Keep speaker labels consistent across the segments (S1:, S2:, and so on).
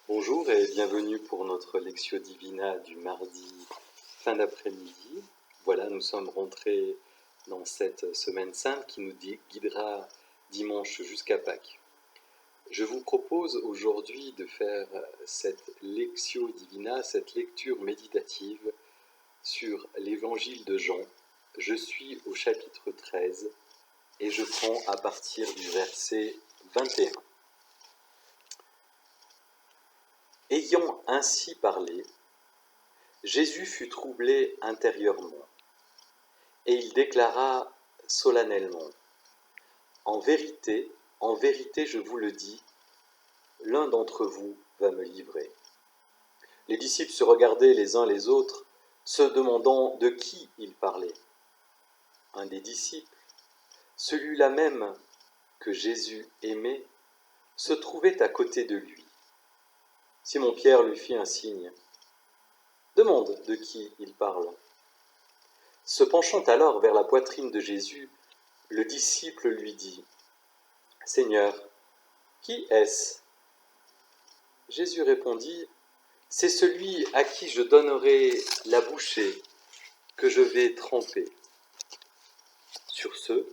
S1: Bonjour et bienvenue pour notre Lectio Divina du mardi fin d'après-midi. Voilà, nous sommes rentrés dans cette semaine sainte qui nous guidera dimanche jusqu'à Pâques. Je vous propose aujourd'hui de faire cette Lectio Divina, cette lecture méditative sur l'évangile de Jean. Je suis au chapitre 13 et je prends à partir du verset 21. Ayant ainsi parlé, Jésus fut troublé intérieurement, et il déclara solennellement, en vérité, je vous le dis, l'un d'entre vous va me livrer. » Les disciples se regardaient les uns les autres, se demandant de qui il parlait. Un des disciples, celui-là même que Jésus aimait, se trouvait à côté de lui. Simon-Pierre lui fit un signe. « Demande de qui il parle. » Se penchant alors vers la poitrine de Jésus, le disciple lui dit, « Seigneur, qui est-ce » Jésus répondit, « C'est celui à qui je donnerai la bouchée que je vais tremper. » Sur ce,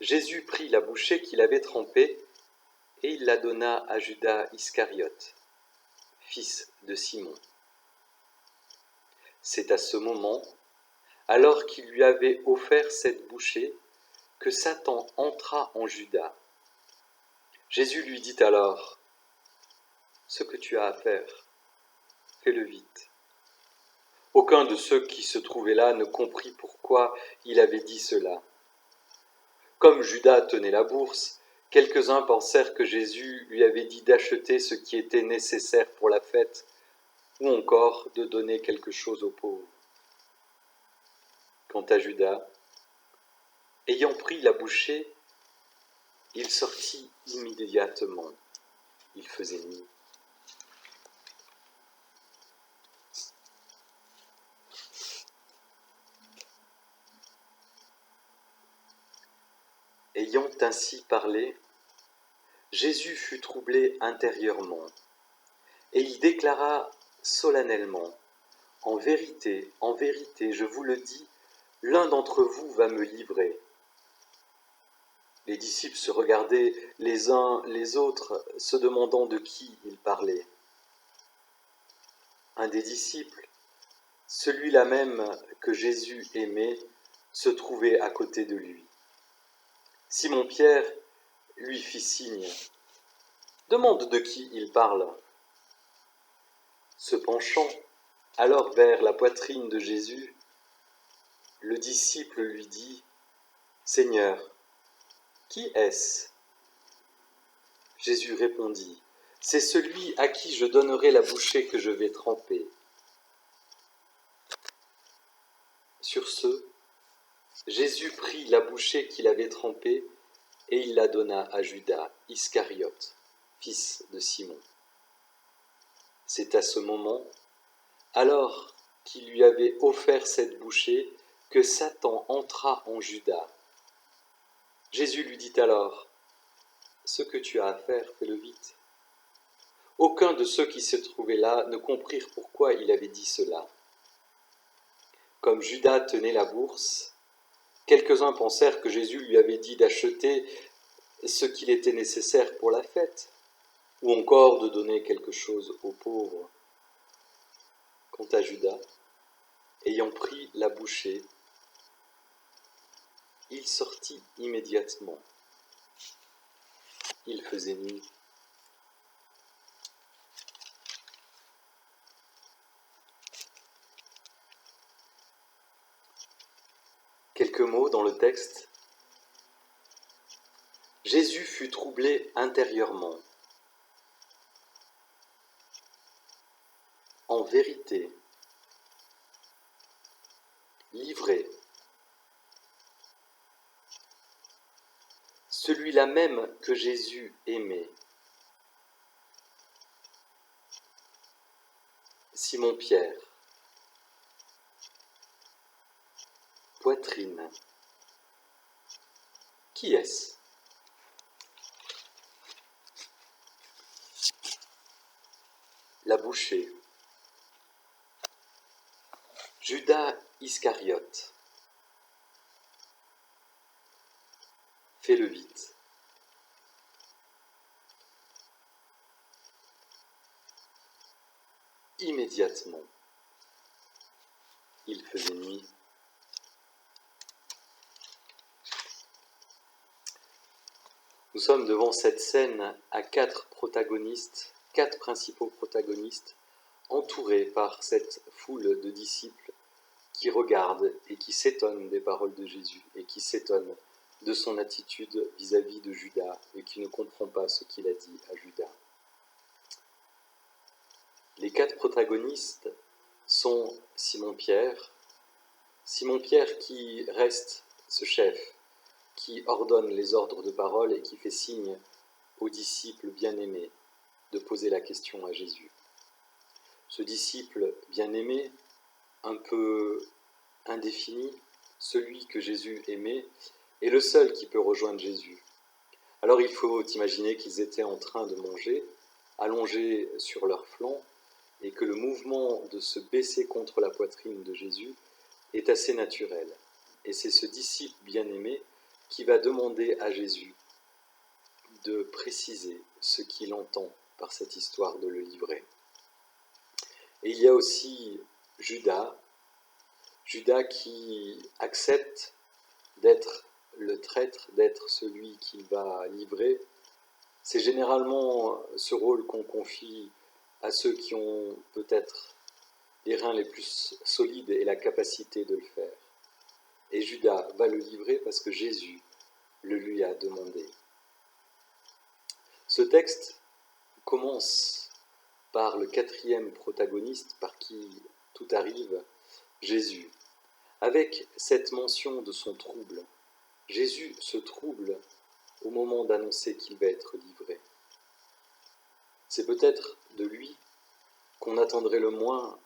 S1: Jésus prit la bouchée qu'il avait trempée et il la donna à Judas Iscariote, fils de Simon. C'est à ce moment, alors qu'il lui avait offert cette bouchée, que Satan entra en Judas. Jésus lui dit alors, « Ce que tu as à faire, fais-le vite. » Aucun de ceux qui se trouvaient là ne comprit pourquoi il avait dit cela. Comme Judas tenait la bourse, quelques-uns pensèrent que Jésus lui avait dit d'acheter ce qui était nécessaire pour la fête, ou encore de donner quelque chose aux pauvres. Quant à Judas, ayant pris la bouchée, il sortit immédiatement. Il faisait nuit. Ayant ainsi parlé, Jésus fut troublé intérieurement, et il déclara solennellement, « En vérité, je vous le dis, l'un d'entre vous va me livrer. » Les disciples se regardaient les uns les autres, se demandant de qui il parlait. Un des disciples, celui-là même que Jésus aimait, se trouvait à côté de lui. Simon-Pierre lui fit signe. « Demande de qui il parle. » Se penchant alors vers la poitrine de Jésus, le disciple lui dit, « Seigneur, qui est-ce » Jésus répondit, « C'est celui à qui je donnerai la bouchée que je vais tremper. » Sur ce, Jésus prit la bouchée qu'il avait trempée et il la donna à Judas Iscariote, fils de Simon. C'est à ce moment, alors qu'il lui avait offert cette bouchée, que Satan entra en Judas. Jésus lui dit alors, « Ce que tu as à faire, fais-le vite. » Aucun de ceux qui se trouvaient là ne comprirent pourquoi il avait dit cela. Comme Judas tenait la bourse, quelques-uns pensèrent que Jésus lui avait dit d'acheter ce qu'il était nécessaire pour la fête, ou encore de donner quelque chose aux pauvres. Quant à Judas, ayant pris la bouchée, il sortit immédiatement. Il faisait nuit. Quelques mots dans le texte. Jésus fut troublé intérieurement. En vérité, livré. Celui-là même que Jésus aimait. Simon-Pierre. Poitrine. Qui est-ce ? la bouchée. Judas Iscariote. Fais-le vite. Immédiatement, il faisait nuit. Nous sommes devant cette scène à quatre principaux protagonistes, entourés par cette foule de disciples qui regardent et qui s'étonnent des paroles de Jésus et qui s'étonnent de son attitude vis-à-vis de Judas et qui ne comprend pas ce qu'il a dit à Judas. Les quatre protagonistes sont Simon-Pierre qui reste ce chef, qui ordonne les ordres de parole et qui fait signe aux disciples bien-aimés de poser la question à Jésus. Ce disciple bien-aimé, un peu indéfini, celui que Jésus aimait, est le seul qui peut rejoindre Jésus. Alors il faut imaginer qu'ils étaient en train de manger, allongés sur leurs flancs, et que le mouvement de se baisser contre la poitrine de Jésus est assez naturel. Et c'est ce disciple bien-aimé qui va demander à Jésus de préciser ce qu'il entend par cette histoire de le livrer. Et il y a aussi Judas qui accepte d'être le traître, d'être celui qu'il va livrer. C'est généralement ce rôle qu'on confie à ceux qui ont peut-être les reins les plus solides et la capacité de le faire. Et Judas va le livrer parce que Jésus le lui a demandé. Ce texte commence par le quatrième protagoniste par qui tout arrive, Jésus, avec cette mention de son trouble. Jésus se trouble au moment d'annoncer qu'il va être livré. C'est peut-être de lui qu'on attendrait le moins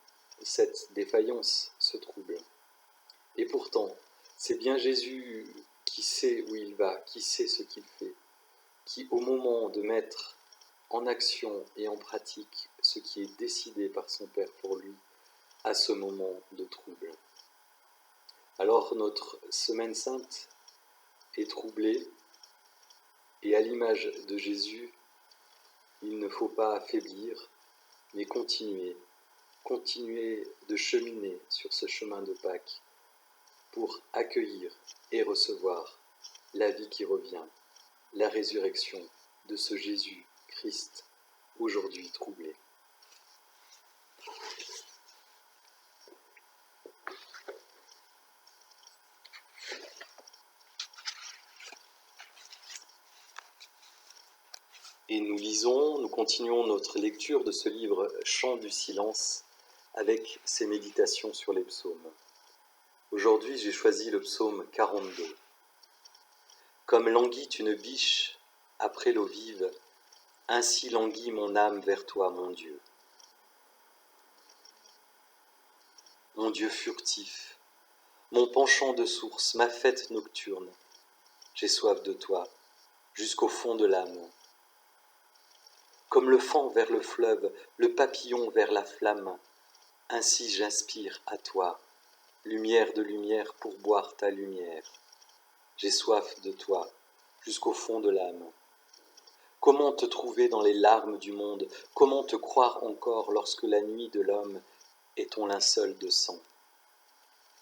S1: cette défaillance, ce trouble. Et pourtant, c'est bien Jésus qui sait où il va, qui sait ce qu'il fait, qui au moment de mettre en action et en pratique ce qui est décidé par son Père pour lui, à ce moment de trouble. Alors notre Semaine Sainte est troublée, et à l'image de Jésus, il ne faut pas affaiblir, mais continuer de cheminer sur ce chemin de Pâques pour accueillir et recevoir la vie qui revient, la résurrection de ce Jésus-Christ aujourd'hui troublé. Et nous continuons notre lecture de ce livre Chant du silence avec ses méditations sur les psaumes. Aujourd'hui, j'ai choisi le psaume 42. Comme languit une biche après l'eau vive, ainsi languit mon âme vers toi, mon Dieu. Mon Dieu furtif, mon penchant de source, ma fête nocturne, j'ai soif de toi, jusqu'au fond de l'âme. Comme le faon vers le fleuve, le papillon vers la flamme, ainsi j'inspire à toi, lumière de lumière pour boire ta lumière. J'ai soif de toi, jusqu'au fond de l'âme. Comment te trouver dans les larmes du monde? Comment te croire encore lorsque la nuit de l'homme est ton linceul de sang?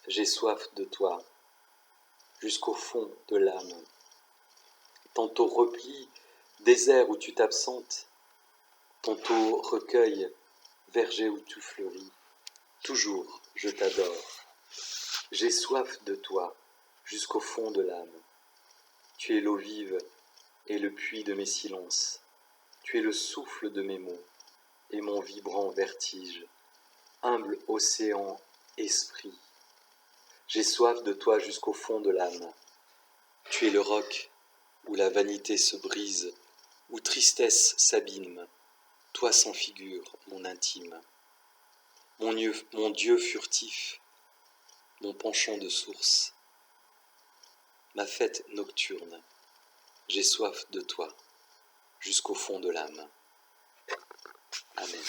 S1: J'ai soif de toi, jusqu'au fond de l'âme. Tantôt repli, désert où tu t'absentes, tantôt recueil, verger où tu fleuris, toujours je t'adore. J'ai soif de toi, jusqu'au fond de l'âme. Tu es l'eau vive et le puits de mes silences. Tu es le souffle de mes mots et mon vibrant vertige, humble océan, esprit. J'ai soif de toi jusqu'au fond de l'âme. Tu es le roc où la vanité se brise, où tristesse s'abîme, toi sans figure, mon intime. Mon Dieu furtif, mon penchant de source, ma fête nocturne, j'ai soif de toi, jusqu'au fond de l'âme. Amen.